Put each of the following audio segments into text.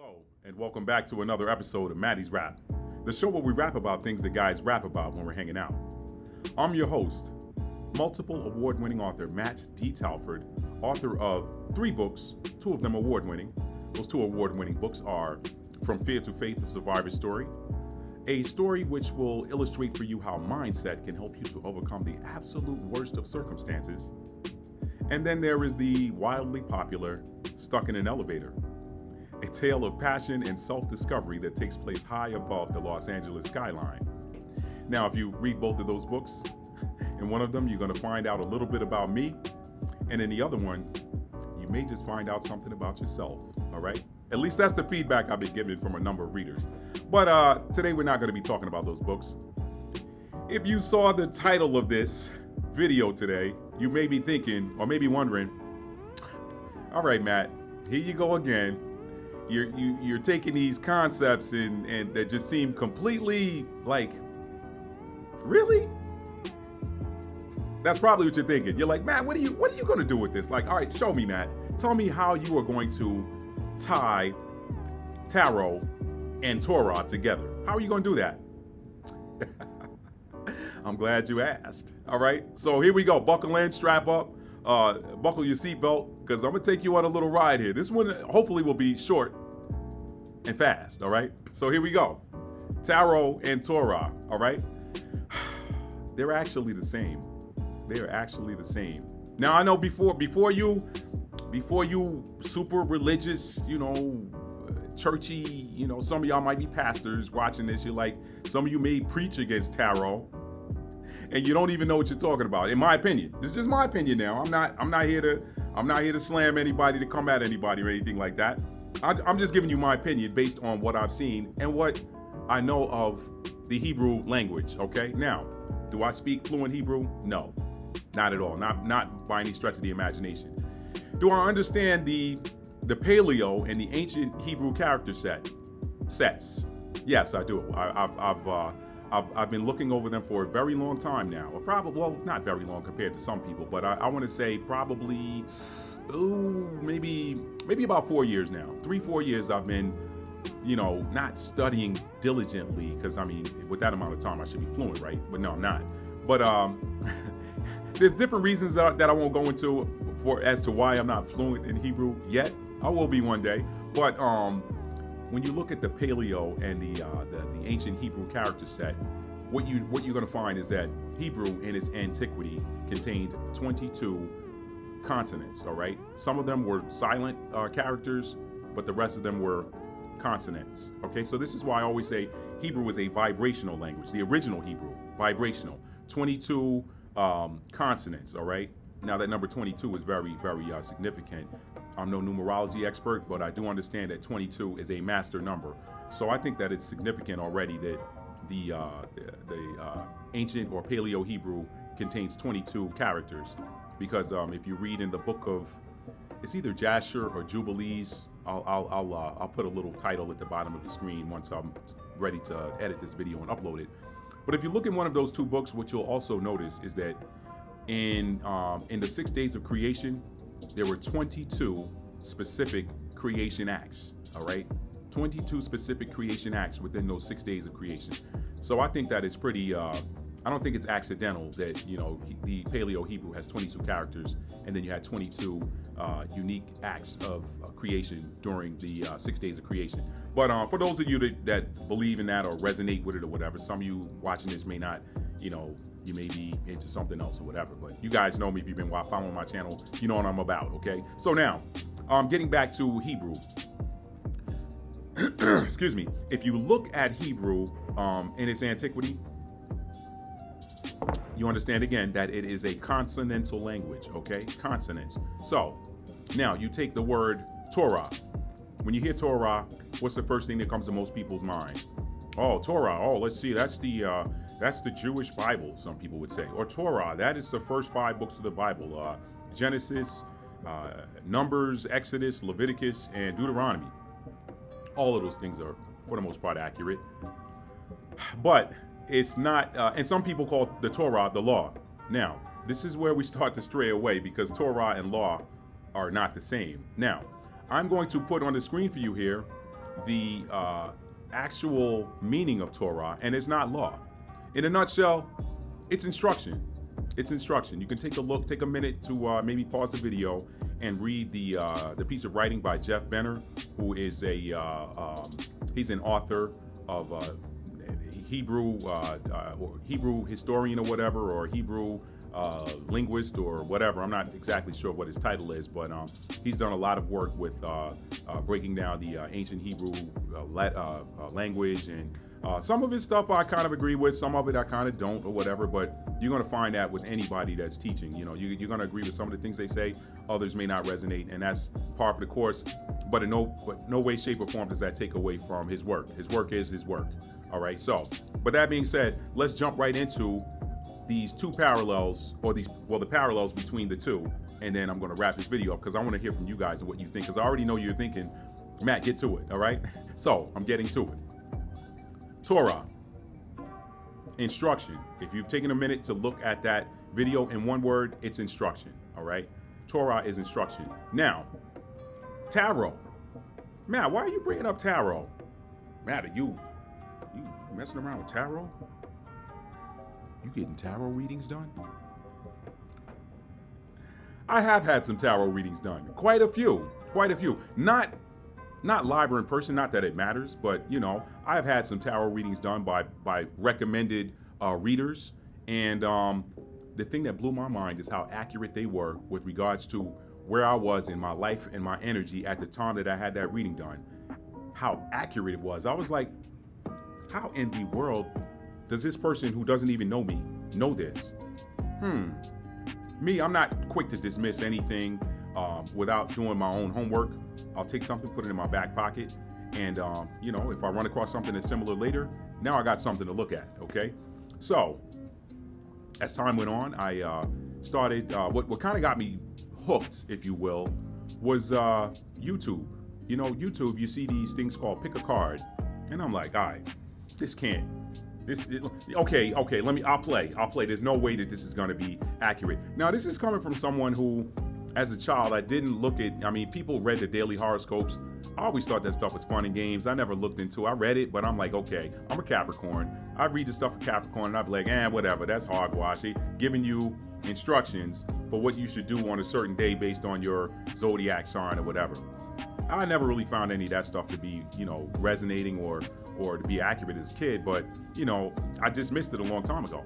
Hello, and welcome back to another episode of Maddie's Rap, the show where we rap about things that guys rap about when we're hanging out. I'm your host, multiple award-winning author Matt D. Talford, author of 3 books, 2 of them award-winning. Those 2 award-winning books are From Fear to Faith, A Survivor's Story, a story which will illustrate for you how mindset can help you to overcome the absolute worst of circumstances. And then there is the wildly popular Stuck in an Elevator, a tale of passion and self-discovery that takes place high above the Los Angeles skyline. Now, if you read both of those books, in one of them you're going to find out a little bit about me, and in the other one, you may just find out something about yourself, all right? At least that's the feedback I've been given from a number of readers. But today we're not going to be talking about those books. If you saw the title of this video today, you may be thinking, or maybe wondering, all right, Matt, here you go again. You're taking these concepts and that just seem completely like, really? That's probably what you're thinking. You're like, Matt, what are you going to do with this? Like, all right, show me, Matt. Tell me how you are going to tie tarot and Torah together. How are you going to do that? I'm glad you asked. All right, so here we go. Buckle in, strap up, buckle your seatbelt, because I'm going to take you on a little ride here. This one hopefully will be short and fast, all right? So here we go. Tarot and Torah, all right? They're actually the same. They are actually the same. Now, I know before you super religious, churchy, some of y'all might be pastors watching this. You're like, some of you may preach against tarot, and you don't even know what you're talking about. In my opinion, this is just my opinion. Now, I'm not here to slam anybody, to come at anybody or anything like that. I'm just giving you my opinion based on what I've seen and what I know of the Hebrew language. Okay. Now, do I speak fluent Hebrew? No, not at all. Not by any stretch of the imagination. Do I understand the Paleo and the ancient Hebrew character sets? Yes, I do. I've been looking over them for a very long time now. Or probably, well, not very long compared to some people, but I want to say probably, maybe about 4 years now. 3-4 years I've been, not studying diligently, because with that amount of time I should be fluent, right? But no, I'm not. But there's different reasons that I won't go into as to why I'm not fluent in Hebrew yet. I will be one day. But when you look at the Paleo and the ancient Hebrew character set, what you're going to find is that Hebrew in its antiquity contained 22 consonants. All right, some of them were silent characters, but the rest of them were consonants. Okay, so this is why I always say Hebrew is a vibrational language. The original Hebrew, vibrational, 22 consonants. All right. Now that number 22 is very, very significant. I'm no numerology expert, but I do understand that 22 is a master number. So I think that it's significant already that the ancient or Paleo Hebrew contains 22 characters, because if you read in the book of, it's either Jasher or Jubilees. I'll put a little title at the bottom of the screen once I'm ready to edit this video and upload it. But if you look in one of those 2 books, what you'll also notice is that in the 6 days of creation, there were 22 specific creation acts. All right, 22 specific creation acts within those 6 days of creation. So I think that it's pretty. I don't think it's accidental that the Paleo Hebrew has 22 characters, and then you had 22 unique acts of creation during the 6 days of creation. But for those of you that believe in that or resonate with it or whatever, some of you watching this may not. You may be into something else or whatever, but you guys know me. If you've been following my channel, you know what I'm about. Okay, so now getting back to Hebrew. Excuse me. If you look at Hebrew in its antiquity, you understand again that it is a consonantal language. Okay, consonants. So now you take the word Torah. When you hear Torah, what's the first thing that comes to most people's mind? Oh, Torah. Oh, let's see. That's the Jewish Bible, some people would say. Or Torah, that is the first 5 books of the Bible. Genesis, Numbers, Exodus, Leviticus, and Deuteronomy. All of those things are, for the most part, accurate. But it's not, and some people call the Torah the law. Now, this is where we start to stray away, because Torah and law are not the same. Now, I'm going to put on the screen for you here the actual meaning of Torah, and it's not law. In a nutshell, it's instruction. It's instruction. You can take a look, take a minute to maybe pause the video and read the piece of writing by Jeff Benner, who is he's an author of Hebrew or Hebrew historian or whatever, or Hebrew linguist or whatever. I'm not exactly sure what his title is, but he's done a lot of work with breaking down the ancient Hebrew language, and some of his stuff I kind of agree with, some of it I kind of don't or whatever, but you're going to find that with anybody that's teaching. You know, you're going to agree with some of the things they say, others may not resonate, and that's par for the course, but in no way, shape, or form does that take away from his work. His work is his work. All right, so, but that being said, let's jump right into these two parallels, or the parallels between the two, and then I'm going to wrap this video up because I want to hear from you guys and what you think, because I already know you're thinking, Matt, get to it, all right? So, I'm getting to it. Torah, instruction. If you've taken a minute to look at that video in one word, it's instruction, all right? Torah is instruction. Now, tarot. Matt, why are you bringing up tarot? Matt, are you messing around with tarot? You getting tarot readings done? I have had some tarot readings done. Quite a few. Not live or in person, not that it matters, but you know, I've had some tarot readings done by recommended readers, and the thing that blew my mind is how accurate they were with regards to where I was in my life and my energy at the time that I had that reading done. How accurate it was. I was like, how in the world does this person who doesn't even know me know this? Me, I'm not quick to dismiss anything without doing my own homework. I'll take something, put it in my back pocket, and you know, if I run across something that's similar later, now I got something to look at, okay? So, as time went on, I started, what kind of got me hooked, if you will, was YouTube. You know, YouTube, you see these things called pick a card, and I'm like, all right, okay, I'll play. There's no way that this is gonna be accurate. Now, this is coming from someone who, as a child, I didn't look at, I mean, people read the daily horoscopes. I always thought that stuff was fun and games. I never looked into it. I read it, but I'm like, okay, I'm a Capricorn. I read the stuff for Capricorn, and I'd be like, whatever, that's hogwash. They giving you instructions for what you should do on a certain day based on your zodiac sign or whatever. I never really found any of that stuff to be, you know, resonating or to be accurate as a kid, but, you know, I dismissed it a long time ago.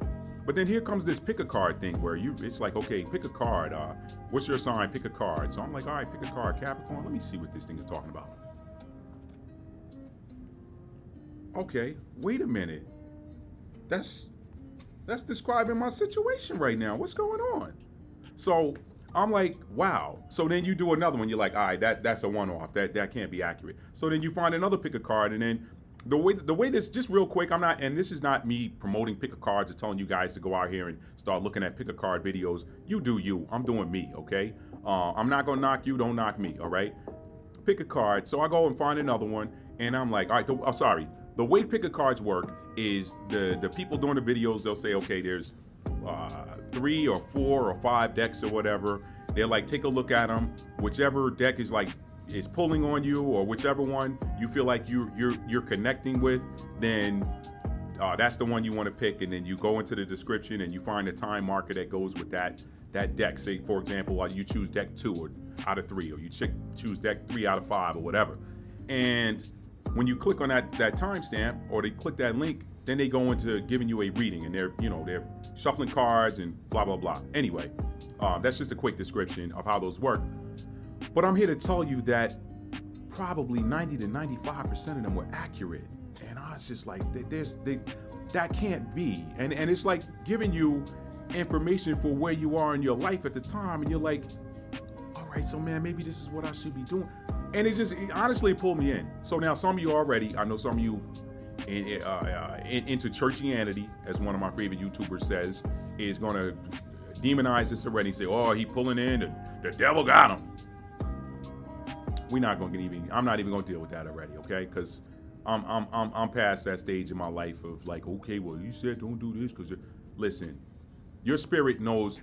But then here comes this pick a card thing where it's like, okay, pick a card. What's your sign? Pick a card. So I'm like, all right, pick a card, Capricorn. Let me see what this thing is talking about. Okay, wait a minute. That's describing my situation right now. What's going on? So I'm like, wow. So then you do another one. You're like, all right, that's a one-off. That can't be accurate. So then you find another pick a card, and then the way this, just real quick, and this is not me promoting pick a cards or telling you guys to go out here and start looking at pick a card videos. You do you. I'm doing me, okay? I'm not gonna knock you. Don't knock me, all right? Pick a card. So I go and find another one, and I'm like, all right. The way pick a cards work is the people doing the videos, they'll say, okay, there's 3 or 4 or 5 decks or whatever. They're like, take a look at them. Whichever deck is pulling on you, or whichever one you feel like you're connecting with, then that's the one you want to pick. And then you go into the description and you find a time marker that goes with that deck. Say, for example, you choose deck 2 out of 3, or you choose deck 3 out of 5 or whatever. And when you click on that timestamp, or they click that link, then they go into giving you a reading, and they're shuffling cards and blah blah blah. Anyway, that's just a quick description of how those work. But I'm here to tell you that probably 90 to 95% of them were accurate. And I was just like, that can't be. And it's like giving you information for where you are in your life at the time. And you're like, all right, so man, maybe this is what I should be doing. And it honestly pulled me in. So now some of you already, I know some of you into churchianity, as one of my favorite YouTubers says, is going to demonize this already and say, oh, he pulling in, the devil got him. I'm not even going to deal with that already, okay? Because I'm past that stage in my life of like, okay, well, you said don't do this because, listen, your spirit knows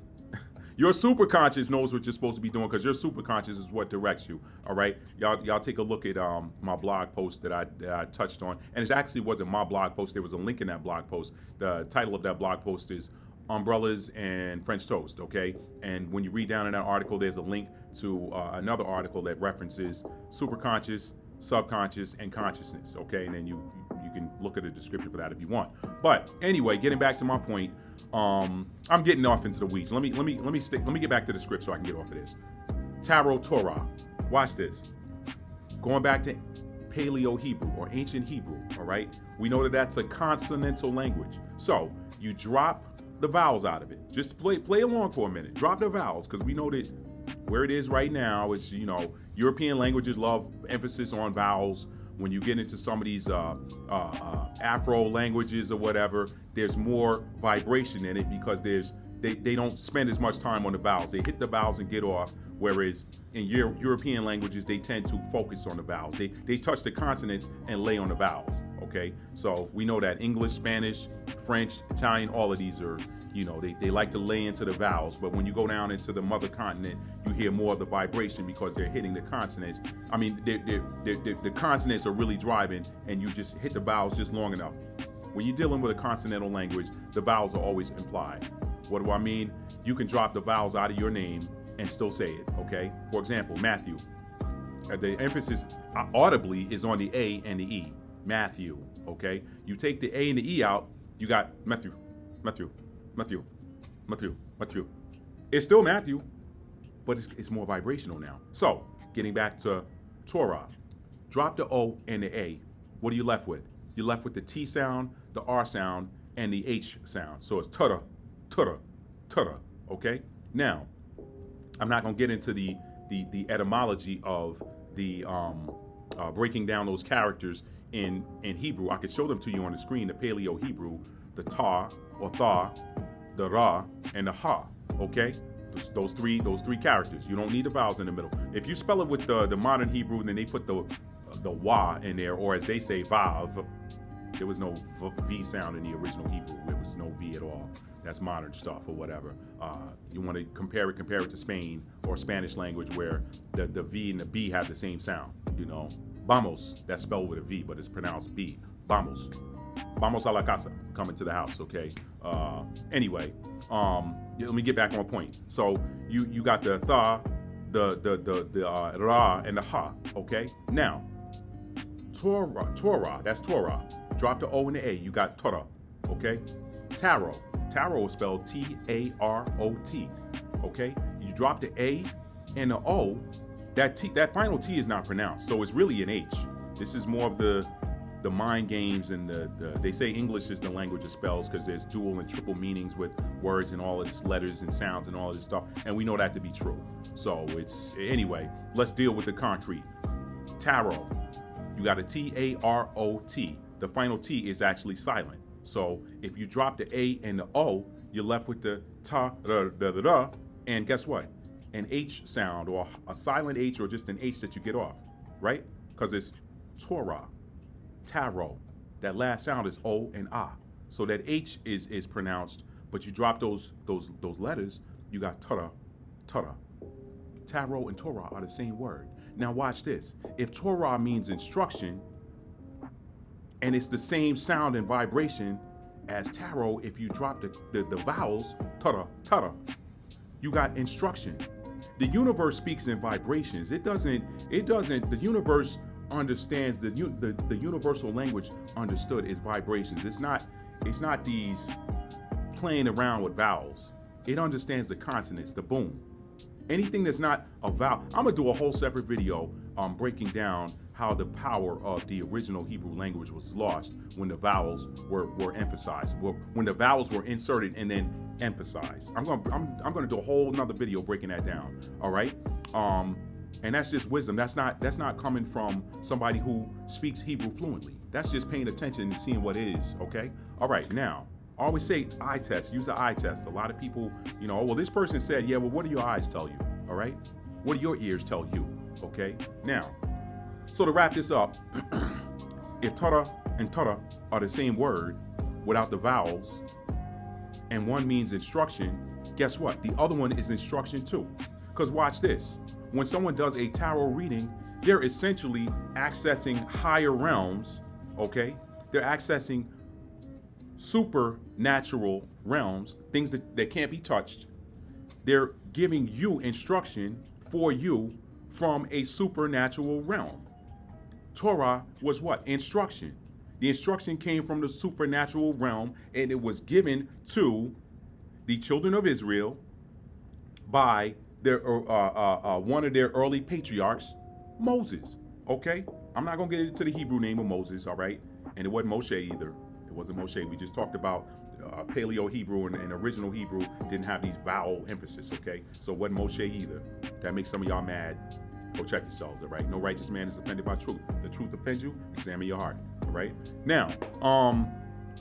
Your superconscious knows what you're supposed to be doing because your superconscious is what directs you. All right, y'all take a look at my blog post that I touched on, and it actually wasn't my blog post. There was a link in that blog post. The title of that blog post is Umbrellas and French Toast. Okay, and when you read down in that article, there's a link to another article that references superconscious, subconscious, and consciousness. Okay, and then you can look at the description for that if you want. But anyway, getting back to my point. I'm getting off into the weeds. Let me get back to the script so I can get off of this. Tarot Torah. Watch this. Going back to Paleo Hebrew or ancient Hebrew, all right? We know that that's a consonantal language. So you drop the vowels out of it. Just play along for a minute. Drop the vowels, because we know that where it is right now is, European languages love emphasis on vowels. When you get into some of these Afro languages or whatever, there's more vibration in it because they don't spend as much time on the vowels. They hit the vowels and get off, whereas in European languages, they tend to focus on the vowels. They touch the consonants and lay on the vowels, okay? So we know that English, Spanish, French, Italian, all of these are, they like to lay into the vowels, but when you go down into the mother continent, you hear more of the vibration because they're hitting the consonants. I mean, the consonants are really driving, and you just hit the vowels just long enough. When you're dealing with a consonantal language, the vowels are always implied. What do I mean? You can drop the vowels out of your name and still say it, okay? For example, Matthew. The emphasis audibly is on the A and the E. Matthew, okay? You take the A and the E out, you got Matthew. It's still Matthew, but it's more vibrational now. So, getting back to Torah, drop the O and the A. What are you left with? You're left with the T sound, the R sound, and the H sound. So it's Torah, okay? Now, I'm not going to get into the etymology of the breaking down those characters in Hebrew. I could show them to you on the screen, the Paleo Hebrew, the Ta or Tha, the Ra, and the Ha, okay? Those three characters. You don't need the vowels in the middle. If you spell it with the modern Hebrew, then they put the Wa in there, or as they say, Vav. There was no V sound in the original Hebrew. There was no V at all. That's modern stuff or whatever. You want to compare it to Spain or Spanish language, where the V and the B have the same sound. Vamos, that's spelled with a V, but it's pronounced B. Vamos a la casa, coming to the house, okay? Anyway, let me get back on point. So you got the Tha, the Ra, and the Ha, okay? Now, Torah, that's Torah. Drop the O and the A, you got Torah, okay? Tarot is spelled T-A-R-O-T, okay? You drop the A and the O, that final T is not pronounced, so it's really an H. This is more of the mind games, and they say English is the language of spells because there's dual and triple meanings with words and all of these letters and sounds and all of this stuff, and we know that to be true. So anyway, let's deal with the concrete. Tarot, you got a T-A-R-O-T. The final T is actually silent. So if you drop the A and the O, you're left with the ta, da, and guess what? An H sound, or a silent H, or just an H that you get off, right? Because it's Torah, tarot. That last sound is O and A. So that H is pronounced, but you drop those letters, you got Torah. Tarot and Torah are the same word. Now watch this. If Torah means instruction, and it's the same sound and vibration as tarot, if you drop the vowels, Torah, you got instruction. The universe speaks in vibrations. It doesn't, the universe understands, the universal language understood is vibrations. It's not these playing around with vowels. It understands the consonants, the boom. Anything that's not a vowel, I'm gonna do a whole separate video breaking down how the power of the original Hebrew language was lost when the vowels were emphasized, when the vowels were inserted and then emphasized. I'm gonna do a whole nother video breaking that down. All right, and that's just wisdom. That's not coming from somebody who speaks Hebrew fluently. That's just paying attention and seeing what it is. Okay. All right. Now, I always say eye test. Use the eye test. A lot of people, oh, well, this person said, yeah, well, what do your eyes tell you? All right. What do your ears tell you? Okay. Now, so to wrap this up, if Torah and Torah are the same word without the vowels, and one means instruction guess what? The other one is instruction too. Because watch this. When someone does a tarot reading, they're essentially accessing higher realms, okay? They're accessing supernatural realms, things that can't be touched. They're giving you instruction for you from a supernatural realm. Torah was what? Instruction. The instruction came from the supernatural realm, and it was given to the children of Israel by their one of their early patriarchs, Moses. Okay? I'm not going to get into the Hebrew name of Moses, all right? And it wasn't Moshe either. It wasn't Moshe. We just talked about Paleo Hebrew and original Hebrew didn't have these vowel emphasis, okay? So it wasn't Moshe either. That makes some of y'all mad. Go check yourselves, all right? No righteous man is offended by truth. The truth offends you, examine your heart, all right? Now,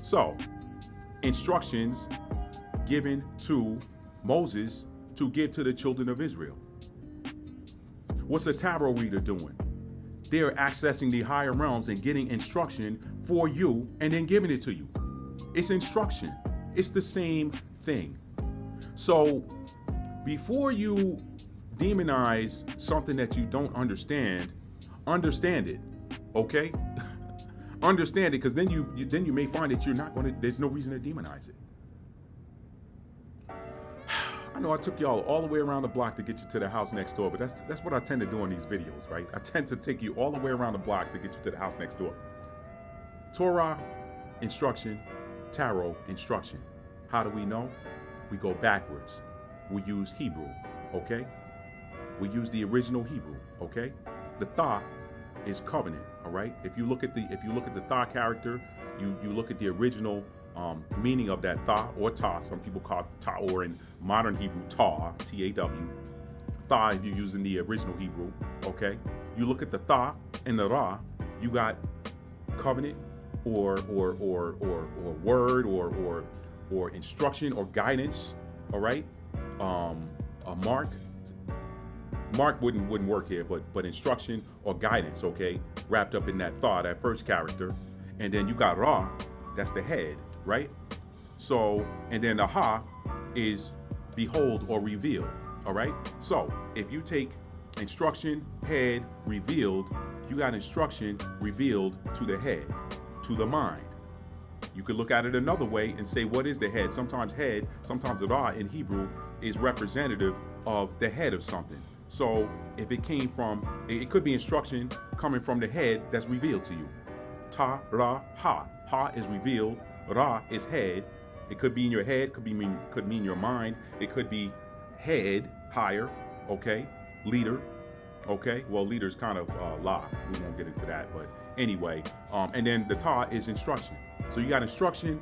so instructions given to Moses to give to the children of Israel. What's a tarot reader doing? They're accessing the higher realms and getting instruction for you and then giving it to you. It's instruction. It's the same thing. So before you demonize something that you don't understand it, okay? Understand it, because then you may find that you're not going to, there's no reason to demonize it. I know I took y'all all the way around the block to get you to the house next door, but that's what I tend to do in these videos, right? I tend to take you all the way around the block to get you to the house next door. Torah, instruction. Tarot, instruction. How do we know? We go backwards. We use Hebrew, okay? We use the original Hebrew, okay? The Tha is covenant, all right? If you look at the Tha character, you look at the original meaning of that Tha or Ta. Some people call it Ta, or in modern Hebrew, Ta, T-A-W. Tha, if you're using the original Hebrew, okay? You look at the Tha and the Ra, you got covenant or word or instruction or guidance, all right? A mark. Mark wouldn't work here, but instruction or guidance, okay? Wrapped up in that Tha, that first character. And then you got Ra, that's the head, right? So, and then the Ha is behold or reveal, all right? So if you take instruction, head, revealed, you got instruction revealed to the head, to the mind. You could look at it another way and say, what is the head? Sometimes Ra in Hebrew is representative of the head of something. So if it came from, it could be instruction coming from the head that's revealed to you. Ta, Ra, Ha. Ha is revealed. Ra is head. It could be in your head, could mean your mind. It could be head, higher, okay? Leader, okay? Well, leader's kind of La. We won't get into that, but anyway. And then the Ta is instruction. So you got instruction,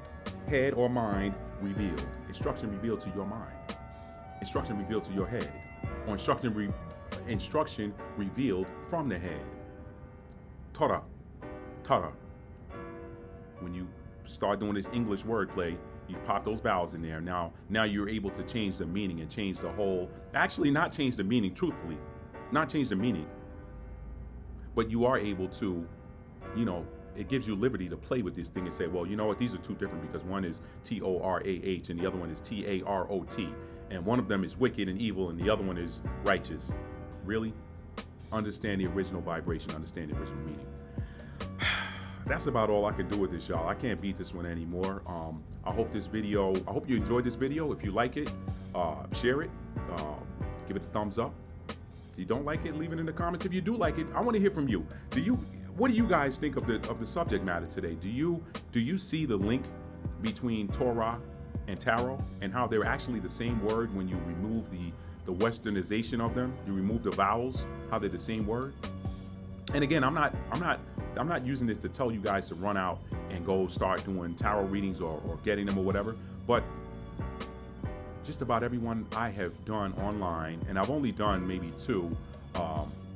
head or mind revealed. Instruction revealed to your mind. Instruction revealed to your head. Or instruction revealed from the head. Torah. When you start doing this English wordplay, you pop those vowels in there. Now you're able to change the meaning and change the whole, actually not change the meaning, truthfully, not change the meaning, but you are able to, it gives you liberty to play with this thing and say, well, you know what, these are two different, because one is Torah and the other one is Tarot. And one of them is wicked and evil and the other one is righteous. Really? Understand the original vibration, understand the original meaning. That's about all I can do with this, y'all. I can't beat this one anymore. I hope you enjoyed this video. If you like it, share it, give it a thumbs up. If you don't like it, leave it in the comments. If you do like it, I want to hear from you. What do you guys think of the subject matter today? Do you see the link between Torah and tarot, and how they're actually the same word when you remove the westernization of them? You remove the vowels, how they're the same word. And again, I'm not using this to tell you guys to run out and go start doing tarot readings or getting them or whatever, but just about everyone I have done online, and I've only done maybe two,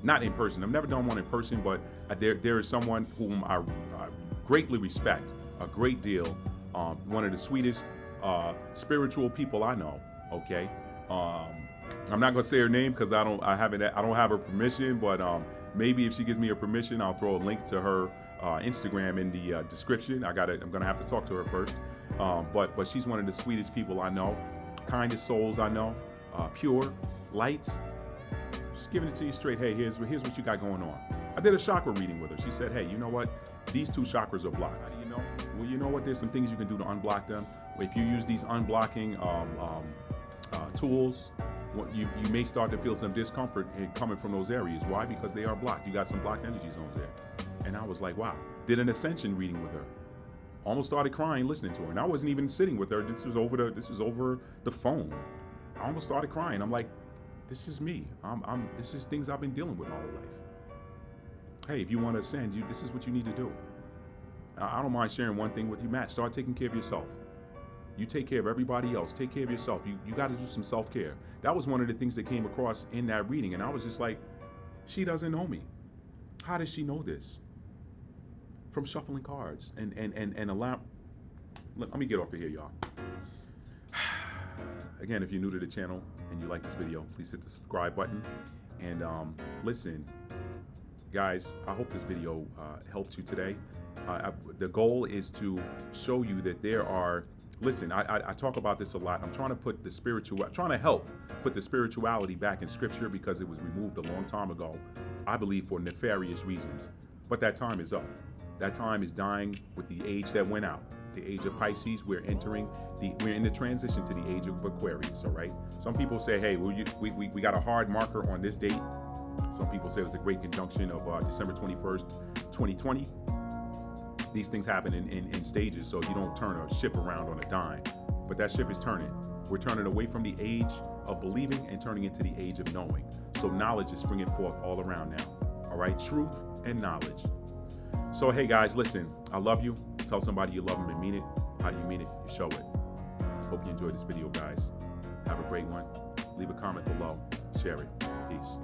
not in person. I've never done one in person, but there is someone whom I greatly respect a great deal, one of the sweetest spiritual people I know, okay? I'm not gonna say her name because I don't have her permission, but maybe if she gives me her permission, I'll throw a link to her Instagram in the description. I'm gonna have to talk to her first. But she's one of the sweetest people I know. kindest souls I know, pure, light. Just giving it to you straight. Hey, here's what you got going on. I did a chakra reading with her. She said, hey, you know what? These 2 chakras are blocked. How do you know? Well, you know what? There's some things you can do to unblock them. If you use these unblocking tools, you may start to feel some discomfort coming from those areas. Why? Because they are blocked. You got some blocked energy zones there. And I was like, wow. Did an ascension reading with her. Almost started crying listening to her. And I wasn't even sitting with her. This was over the phone. I almost started crying. I'm like, this is me. This is things I've been dealing with my whole life. Hey, if you want to ascend, this is what you need to do. I don't mind sharing one thing with you, Matt. Start taking care of yourself. You take care of everybody else. Take care of yourself. You got to do some self-care. That was one of the things that came across in that reading. And I was just like, she doesn't know me. How does she know this? From shuffling cards and allow. Let me get off of here, y'all. Again, if you're new to the channel and you like this video, please hit the subscribe button. And listen, guys, I hope this video helped you today. The goal is to show you that there are. Listen, I talk about this a lot. I'm trying to put help put the spirituality back in Scripture because it was removed a long time ago, I believe, for nefarious reasons. But that time is up. That time is dying with the age that went out. The age of Pisces, we're in the transition to the age of Aquarius, all right? Some people say, hey, we got a hard marker on this date. Some people say it was the Great Conjunction of December 21st, 2020. These things happen in stages, so you don't turn a ship around on a dime. But that ship is turning. We're turning away from the age of believing and turning into the age of knowing. So knowledge is springing forth all around now. All right, truth and knowledge. So hey guys, listen, I love you. Tell somebody you love them and mean it. How do you mean it? You show it. Hope you enjoyed this video, guys. Have a great one. Leave a comment below. Share it. Peace.